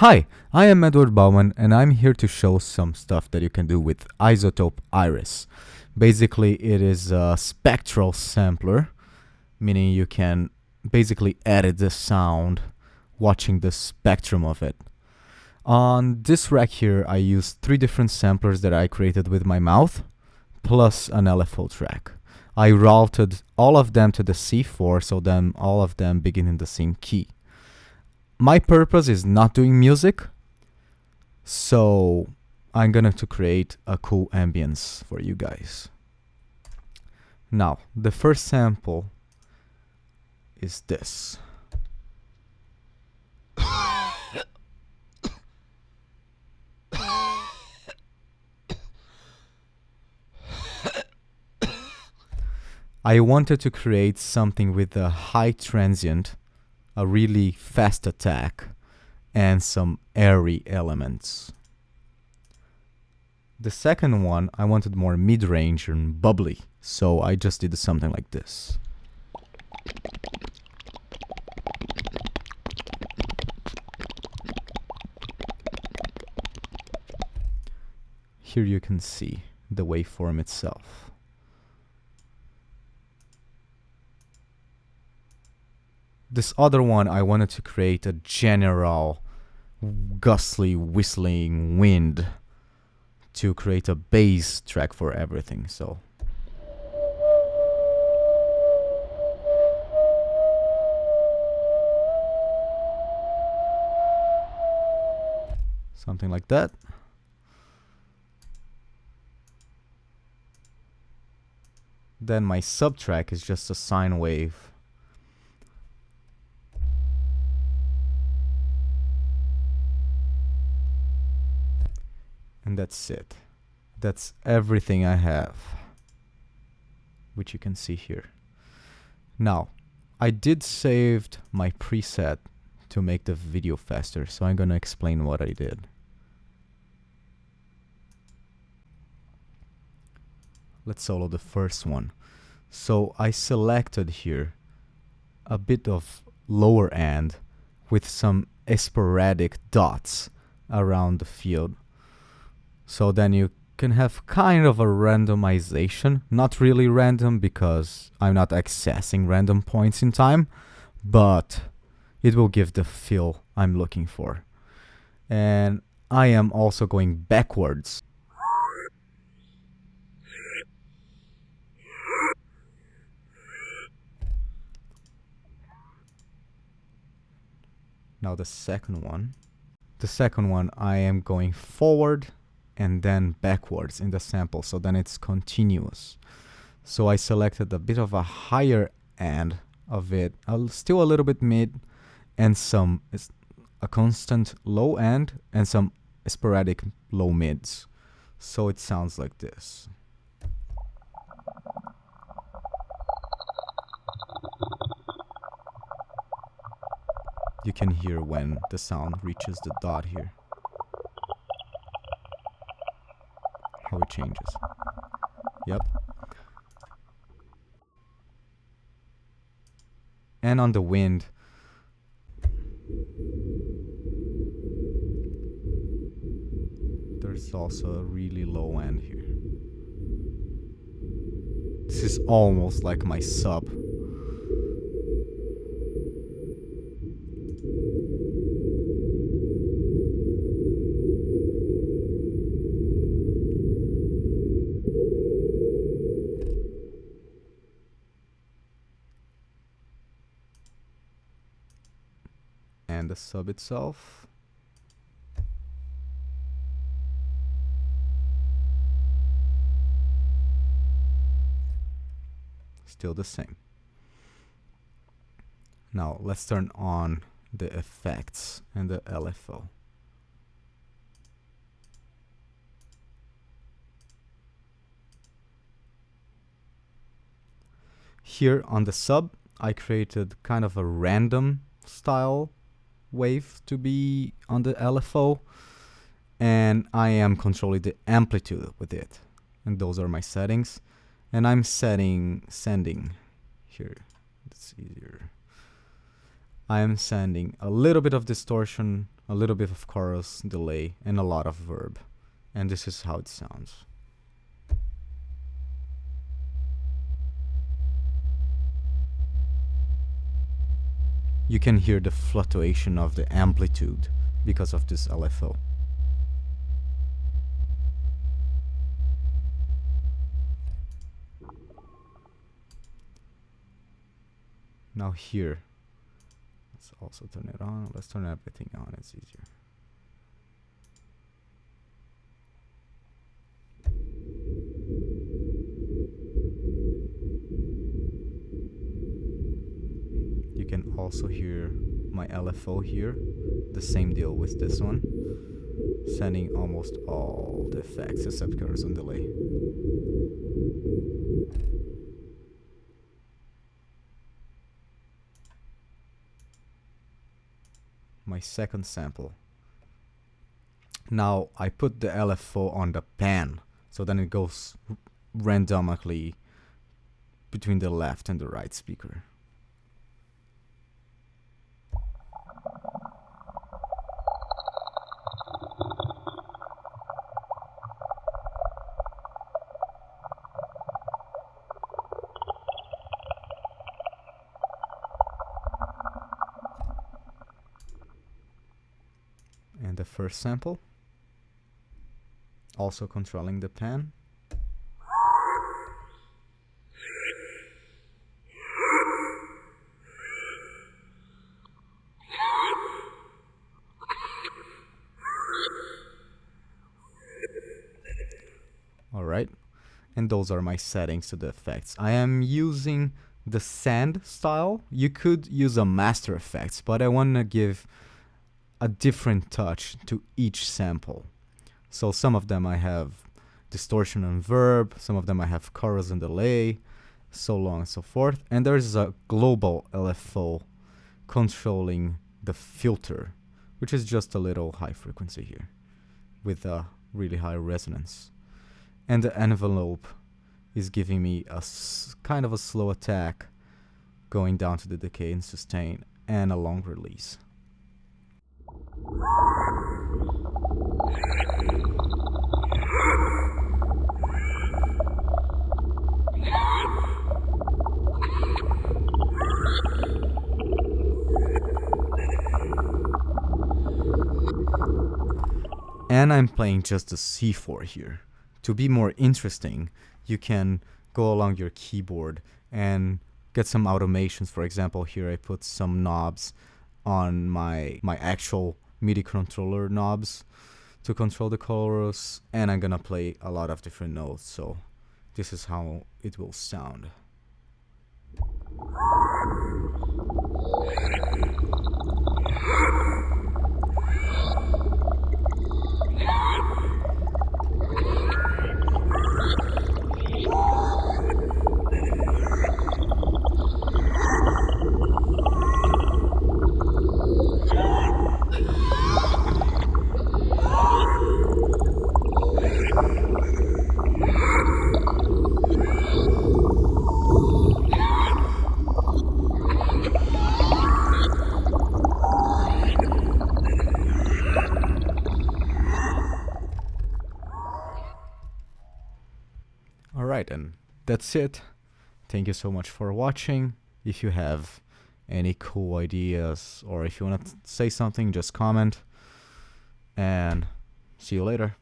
Hi, I am Edward Bauman and I'm here to show some stuff that you can do with Izotope Iris. Basically, it is a spectral sampler, meaning you can basically edit the sound watching the spectrum of it. On this rack here, I used 3 different samplers that I created with my mouth, plus an LFO track. I routed all of them to the C4, so then all of them begin in the same key. My purpose is not doing music, so I'm gonna to create a cool ambience for you guys. Now, the first sample is this. I wanted to create something with a high transient, a really fast attack, and some airy elements. The second one, I wanted more mid-range and bubbly, so I just did something like this. Here you can see the waveform itself. This other one, I wanted to create a general gustly whistling wind to create a bass track for everything. So something like that. Then my subtrack is just a sine wave. And that's it. That's everything I have, which you can see here. Now, I did save my preset to make the video faster, so I'm gonna explain what I did. Let's solo the first one. So I selected here a bit of lower end with some sporadic dots around the field. So then you can have kind of a randomization, not really random because I'm not accessing random points in time, but it will give the feel I'm looking for. And I am also going backwards. Now the second one I am going forward and then backwards in the sample, so then it's continuous. So I selected a bit of a higher end of it, still a little bit mid, and a constant low end and some sporadic low mids. So it sounds like this. You can hear when the sound reaches the dot here. How it changes. Yep. And on the wind, there's also a really low end here. This is almost like my sub. And the sub itself. Still the same. Now let's turn on the effects and the LFO. Here on the sub, I created kind of a random style wave to be on the LFO, and I am controlling the amplitude with it, and those are my settings. And I'm sending here. It's easier. I am sending a little bit of distortion a little bit of chorus, delay, and a lot of verb. And this is how it sounds. You can hear the fluctuation of the amplitude because of this LFO. Now here, let's also turn it on. Let's turn everything on, it's easier. You can also hear my LFO here, the same deal with this one, sending almost all the effects except chorus and delay. My second sample. Now I put the LFO on the pan, so then it goes randomly between the left and the right speaker. And the first sample, also controlling the pan. Alright, and those are my settings to the effects. I am using the sand style. You could use a master effects, but I want to give a different touch to each sample. So some of them I have distortion and verb, some of them I have chorus and delay, so on and so forth. And there's a global LFO controlling the filter, which is just a little high frequency here with a really high resonance. And the envelope is giving me a kind of a slow attack going down to the decay and sustain and a long release. And I'm playing just the C4 here. To be more interesting, you can go along your keyboard and get some automations. For example, here I put some knobs on my actual MIDI controller knobs to control the chorus, and I'm gonna play a lot of different notes, so this is how it will sound. Alright, and that's it. Thank you so much for watching. If you have any cool ideas or if you want to say something, just comment. And see you later.